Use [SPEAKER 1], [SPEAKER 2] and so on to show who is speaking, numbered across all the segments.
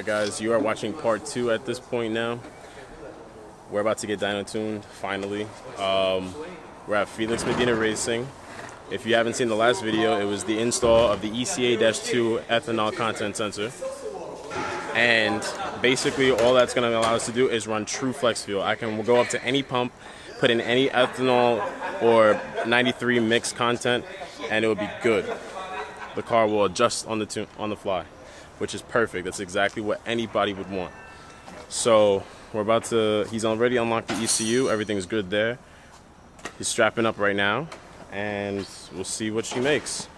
[SPEAKER 1] Alright guys, you are watching part 2 at this point now. We're about to get dyno tuned, finally. We're at Felix Medina Racing. If you haven't seen the last video, it was the install of the ECA-2 ethanol content sensor. And basically all that's going to allow us to do is run true flex fuel. I can go up to any pump, put in any ethanol or 93 mixed content, and it will be good. The car will adjust on the fly, which is perfect. That's exactly what anybody would want. So we're about to, he's already unlocked the ECU. Everything's good there. He's strapping up right now, and we'll see what she makes.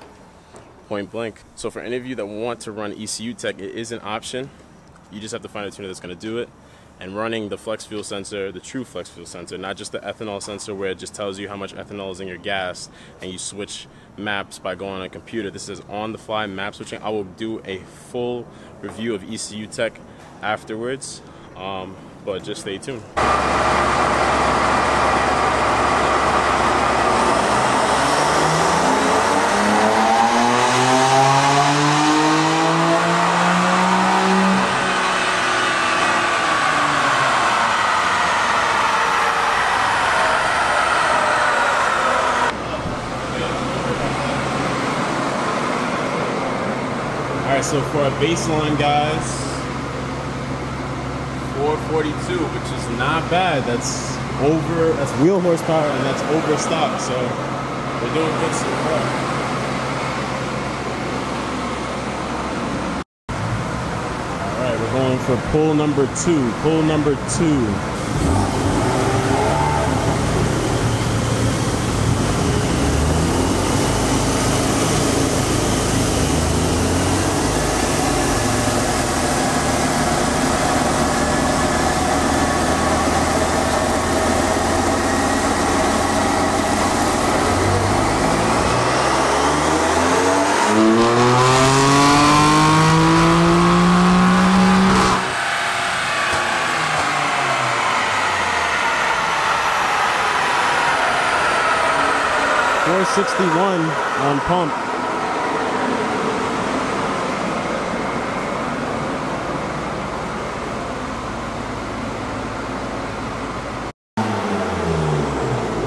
[SPEAKER 1] Point blank. So for any of you that want to run Ecutek, it is an option. You just have to find a tuner that's going to do it. And running the flex fuel sensor, the true flex fuel sensor, not just the ethanol sensor where it just tells you how much ethanol is in your gas and you switch maps by going on a computer. This is on the fly map switching. I will do a full review of Ecutek afterwards, but just stay tuned. Alright, so for a baseline, guys, 442, which is not bad. That's wheel horsepower, and that's over stock, so we're doing good so far. Alright, we're going for pull number 2. Pull number 2. .61 on pump.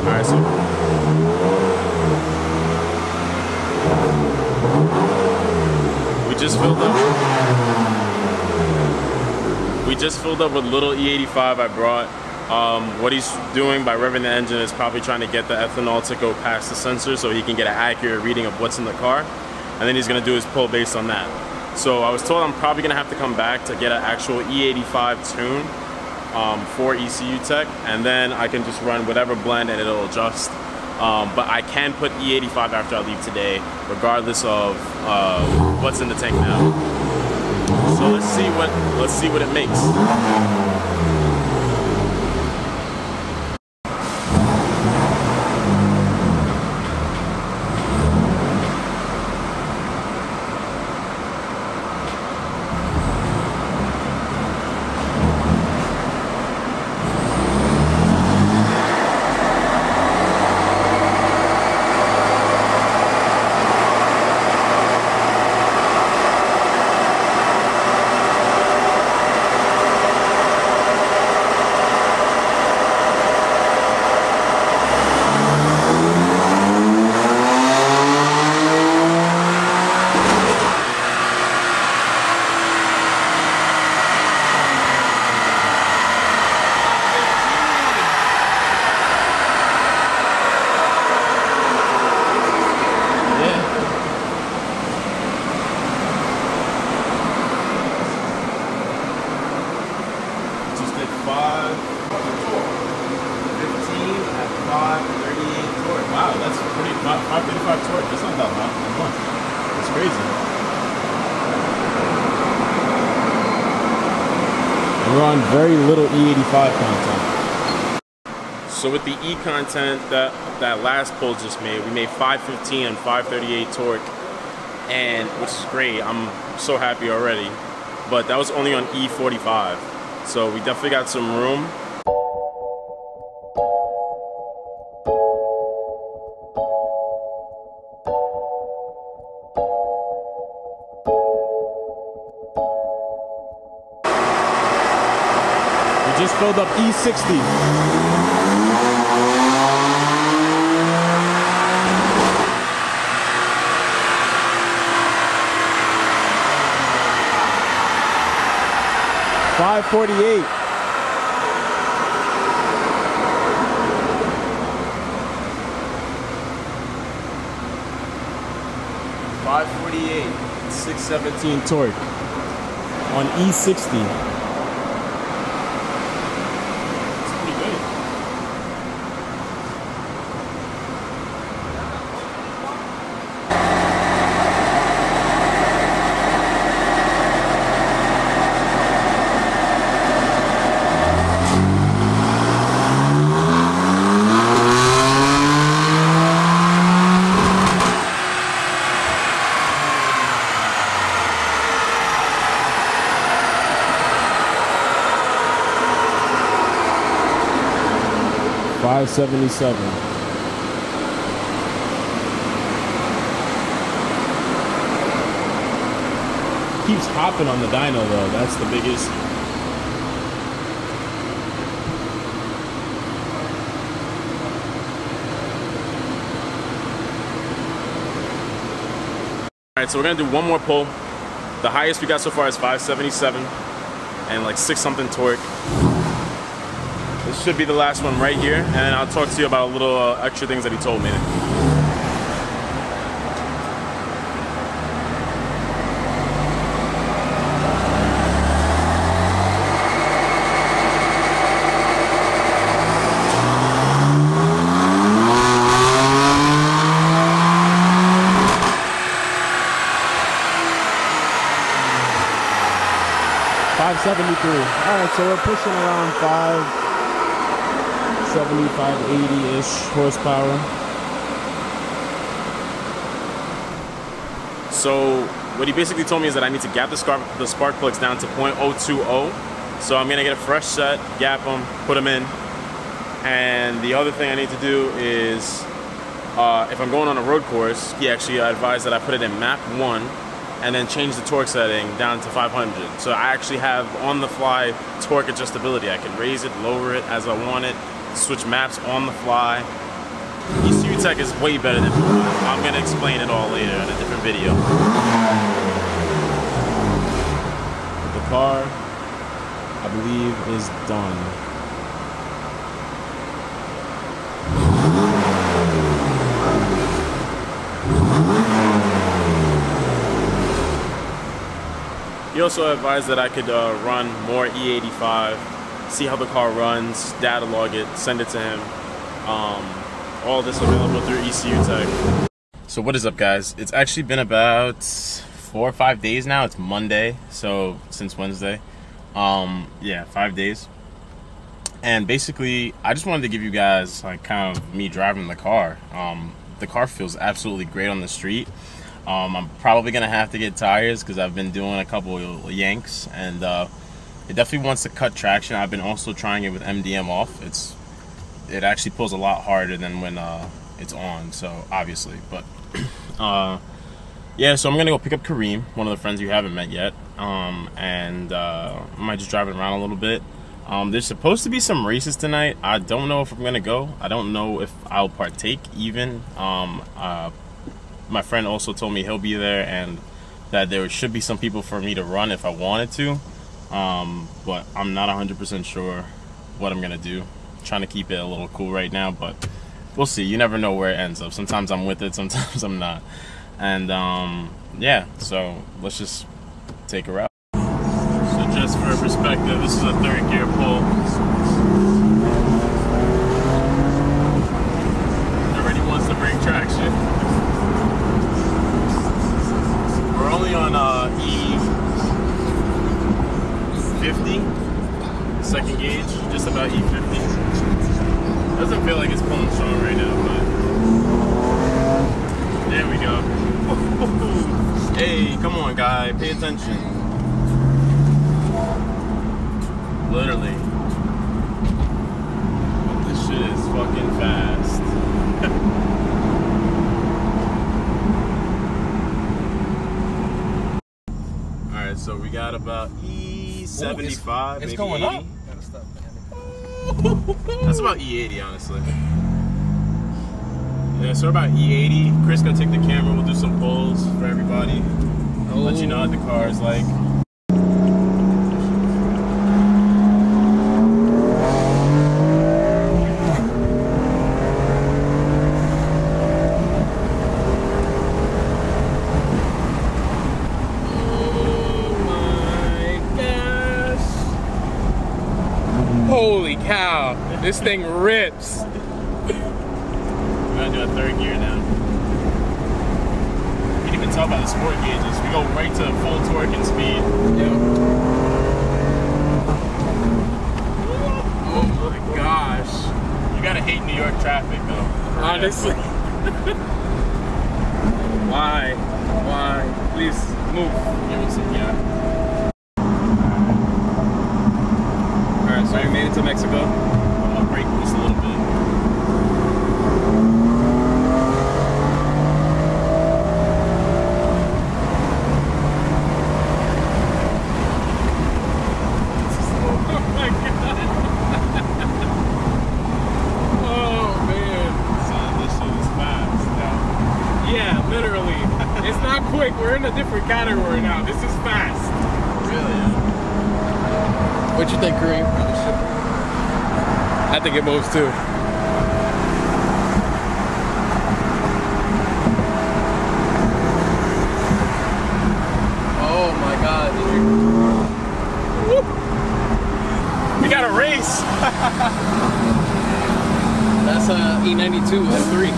[SPEAKER 1] Alright, so we just filled up with little E85 I brought. What he's doing by revving the engine is probably trying to get the ethanol to go past the sensor so he can get an accurate reading of what's in the car, and then he's going to do his pull based on that. So I was told I'm probably going to have to come back to get an actual E85 tune for Ecutek, and then I can just run whatever blend and it'll adjust. But I can put E85 after I leave today, regardless of what's in the tank now. So let's see what it makes. Wow, that's pretty 535 torque. That's not that much. That's crazy. And we're on very little E85 content. So with the E content that last pull just made, we made 515 and 538 torque, and which is great. I'm so happy already. But that was only on E45, so we definitely got some room. filled up E60. $548. $548. 617 torque on E60. $577. Keeps hopping on the dyno though, that's the biggest. Alright, so we're gonna do one more pull. The highest we got so far is 577 and like 6 something torque. This should be the last one right here, and I'll talk to you about a little extra things that he told me. $573. All right, so we're pushing around 575, 80-ish horsepower. So what he basically told me is that I need to gap the spark plugs down to 0.020. So I'm gonna get a fresh set, gap them, put them in. And the other thing I need to do is, if I'm going on a road course, he actually advised that I put it in map 1 and then change the torque setting down to 500. So I actually have on the fly torque adjustability. I can raise it, lower it as I want it, switch maps on the fly. Ecutek is way better than I'm gonna explain it all later in a different video. The car, I believe, is done. He also advised that I could run more E85, see how the car runs, data log it, send it to him. All this available through Ecutek. So what is up, guys? It's actually been about 4 or 5 days now. It's Monday, so since Wednesday. Yeah, 5 days. And basically, I just wanted to give you guys like kind of me driving the car. The car feels absolutely great on the street. I'm probably gonna have to get tires because I've been doing a couple of yanks, and it definitely wants to cut traction. I've been also trying it with MDM off. It actually pulls a lot harder than when it's on, so obviously. But yeah, so I'm gonna go pick up Kareem, one of the friends you haven't met yet, and I might just drive it around a little bit. There's supposed to be some races tonight. I don't know if I'm gonna go. I don't know if I'll partake even. My friend also told me he'll be there and that there should be some people for me to run if I wanted to, but I'm not 100% sure what I'm gonna do. I'm trying to keep it a little cool right now, but we'll see. You never know where it ends up. Sometimes I'm with it, sometimes I'm not. And yeah, so let's just take her out. So just for perspective, this is a 3rd gear pull. It already wants to bring traction. We're only on E50, 2nd gauge, just about E50. Doesn't feel like it's pulling strong right now, but there we go. Hey, come on, guy, pay attention. Literally, this shit is fucking fast. So we got about E75,
[SPEAKER 2] it's
[SPEAKER 1] maybe
[SPEAKER 2] going
[SPEAKER 1] 80.
[SPEAKER 2] up.
[SPEAKER 1] That's about E80, honestly. Yeah, so we're about E80. Chris gonna take the camera. We'll do some polls for everybody. I'll let you know what the car is like.
[SPEAKER 2] Holy cow, this thing rips.
[SPEAKER 1] We're gonna do a third gear now. You can even tell by the sport gauges. We go right to full torque and speed.
[SPEAKER 2] Yep. Oh my gosh.
[SPEAKER 1] You gotta hate New York traffic though.
[SPEAKER 2] Honestly. Why? Why? Please move.
[SPEAKER 1] Give it some, yeah.
[SPEAKER 2] Alright, so we made it to Mexico.
[SPEAKER 1] I'm gonna brake this a little bit.
[SPEAKER 2] We're in a different category now. This is fast.
[SPEAKER 1] Really?
[SPEAKER 2] What you think, Kareem? I think it moves too. Oh my God!
[SPEAKER 1] We got a race.
[SPEAKER 2] That's a E92 M3.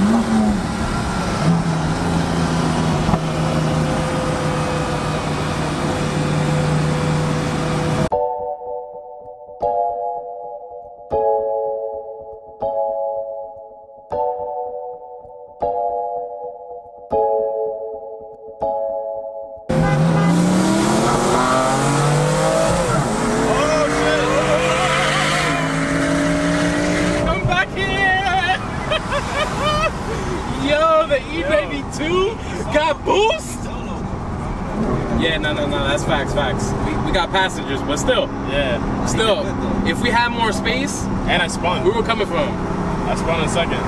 [SPEAKER 2] Yo, the E92 got boost? Yeah, no, that's facts. We got passengers, but still.
[SPEAKER 1] Yeah.
[SPEAKER 2] Still, if we had more space.
[SPEAKER 1] And I spun.
[SPEAKER 2] Where we coming from?
[SPEAKER 1] I spun in second.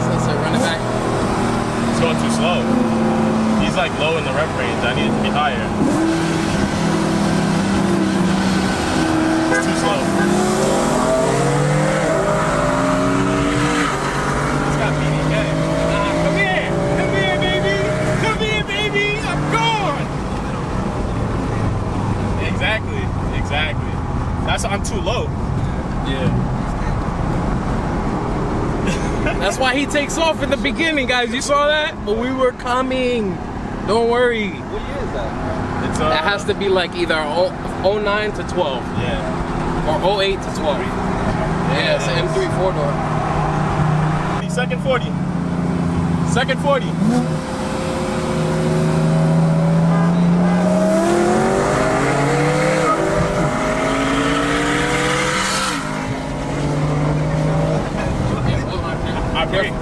[SPEAKER 2] So let's run it back.
[SPEAKER 1] It's going too slow. He's like low in the rev range. I need it to be higher. It's too slow. Exactly. I'm too low.
[SPEAKER 2] Yeah. That's why he takes off in the beginning, guys. You saw that? But we were coming. Don't worry.
[SPEAKER 3] What year is that?
[SPEAKER 1] It's
[SPEAKER 2] that has to be like either 09 to 12.
[SPEAKER 1] Yeah.
[SPEAKER 2] Or 08 to 12. Yeah, it's an M3 4-door.
[SPEAKER 1] Second 40. Second 40. I braked.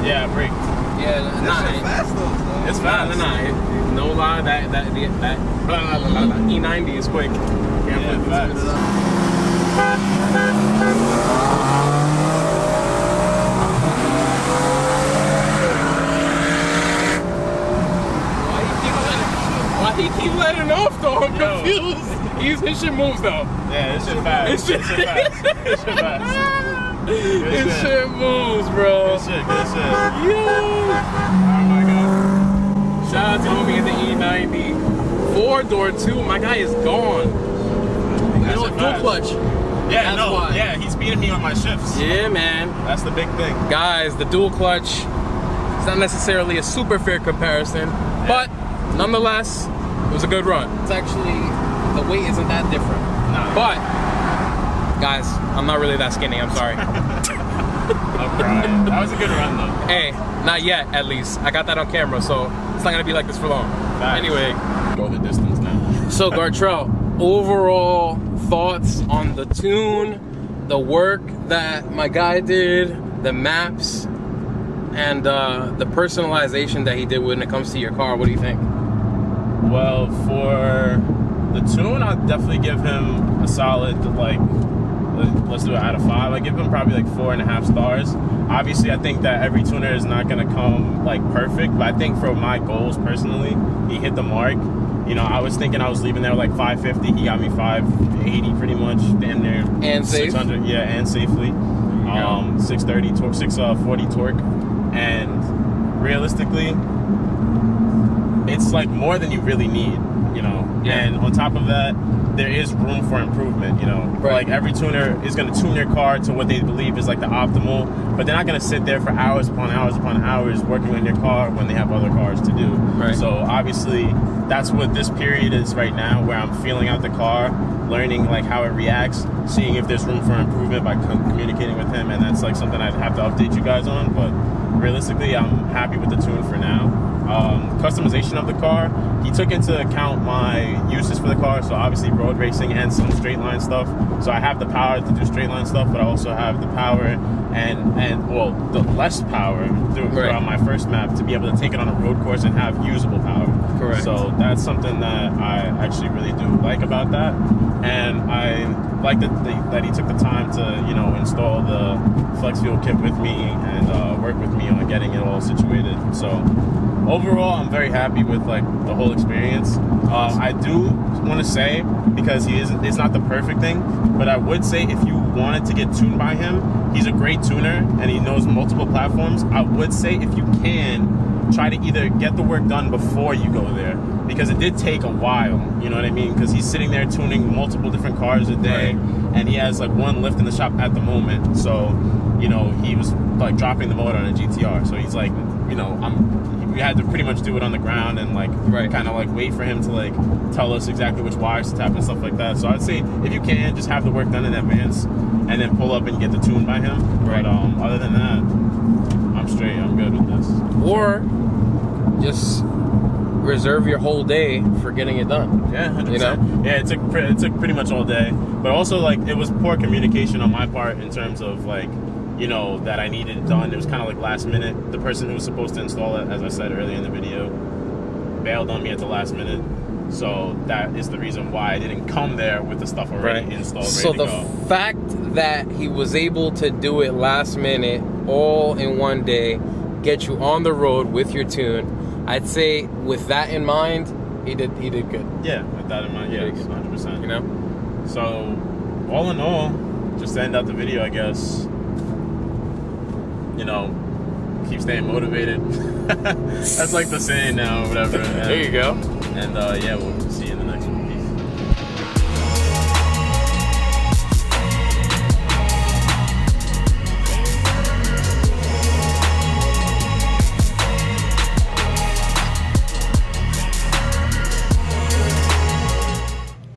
[SPEAKER 1] Yeah, I braked.
[SPEAKER 2] Yeah, nah.
[SPEAKER 3] Fast though.
[SPEAKER 1] It's fast.
[SPEAKER 2] Nah. No lie, that E90 is quick.
[SPEAKER 1] Yeah, fast.
[SPEAKER 2] Why he keep letting off though? I'm confused. His shit moves though.
[SPEAKER 1] Yeah, this shit fast. This shit fast. This shit fast.
[SPEAKER 2] This shit moves, bro.
[SPEAKER 1] Good shit.
[SPEAKER 2] Yo.
[SPEAKER 1] Oh my God.
[SPEAKER 2] Shout out to homie in the E90. 4-door too. My guy is gone. You know what? Dual clutch.
[SPEAKER 1] Yeah,
[SPEAKER 2] That's
[SPEAKER 1] no.
[SPEAKER 2] why.
[SPEAKER 1] Yeah, he's beating me on my shifts.
[SPEAKER 2] Yeah, man.
[SPEAKER 1] That's the big thing.
[SPEAKER 2] Guys, the dual clutch. It's not necessarily a super fair comparison, but nonetheless, it was a good run. It's actually, the weight isn't that different.
[SPEAKER 1] Nah.
[SPEAKER 2] But, guys, I'm not really that skinny, I'm sorry.
[SPEAKER 1] I'm crying. That was a good run though.
[SPEAKER 2] Hey, not yet, at least. I got that on camera, so it's not gonna be like this for long.
[SPEAKER 1] Nice.
[SPEAKER 2] Anyway.
[SPEAKER 1] Go the distance now.
[SPEAKER 2] So, Gartrell, overall thoughts on the tune, the work that my guy did, the maps, and the personalization that he did when it comes to your car. What do you think?
[SPEAKER 1] Well, for The tune, I'd definitely give him a solid, like, let's do it out of 5. I give him probably like 4.5 stars. Obviously, I think that every tuner is not gonna come like perfect, but I think for my goals personally, he hit the mark. You know, I was thinking I was leaving there like 550. He got me 580 pretty much, damn near.
[SPEAKER 2] And safe?
[SPEAKER 1] 600, yeah, and safely. 630 torque, 640 torque, and realistically, it's like more than you really need, you know.
[SPEAKER 2] Yeah.
[SPEAKER 1] And on top of that, there is room for improvement, you know.
[SPEAKER 2] Right.
[SPEAKER 1] Like every tuner is going to tune their car to what they believe is like the optimal, but they're not going to sit there for hours upon hours working on their car when they have other cars to do.
[SPEAKER 2] Right.
[SPEAKER 1] So obviously, that's what this period is right now, where I'm feeling out the car, learning like how it reacts, seeing if there's room for improvement by communicating with him, and that's like something I'd have to update you guys on. But realistically, I'm happy with the tune for now. Customization of the car, he took into account my uses for the car, so obviously road racing and some straight line stuff. So I have the power to do straight line stuff, but I also have the power and well, the less power throughout my first map to be able to take it on a road course and have usable power.
[SPEAKER 2] Correct.
[SPEAKER 1] So that's something that I actually really do like about that, and I like that he took the time to, you know, install the flex fuel kit with me and work with me on getting it all situated. So overall, I'm very happy with like the whole experience. I do want to say, because it's not the perfect thing, but I would say if you wanted to get tuned by him, he's a great tuner and he knows multiple platforms. I would say if you can, try to either get the work done before you go there, because it did take a while, you know what I mean? Because he's sitting there tuning multiple different cars a day, and he has like one lift in the shop at the moment. So, you know, he was like dropping the motor on a GTR. So he's like, you know, we had to pretty much do it on the ground and like kind of like wait for him to like tell us exactly which wires to tap and stuff like that. So I'd say if you can, just have the work done in advance and then pull up and get the tune by him. But other than that, I'm straight. I'm good with this.
[SPEAKER 2] Or just reserve your whole day for getting it done.
[SPEAKER 1] Yeah, 100%.
[SPEAKER 2] You know?
[SPEAKER 1] Yeah, it took pretty much all day. But also, like, it was poor communication on my part in terms of, like, you know, that I needed it done. It was kind of like last minute. The person who was supposed to install it, as I said earlier in the video, bailed on me at the last minute. So that is the reason why I didn't come there with the stuff already installed,
[SPEAKER 2] so
[SPEAKER 1] ready to
[SPEAKER 2] the
[SPEAKER 1] go.
[SPEAKER 2] fact that he was able to do it last minute, all in one day, get you on the road with your tune, I'd say with that in mind, he did good.
[SPEAKER 1] Yeah, with that in mind, yeah, 100%.
[SPEAKER 2] You know?
[SPEAKER 1] So, all in all, just to end out the video, I guess, you know, keep staying motivated. That's like the saying now, or whatever.
[SPEAKER 2] There you go.
[SPEAKER 1] And yeah, we'll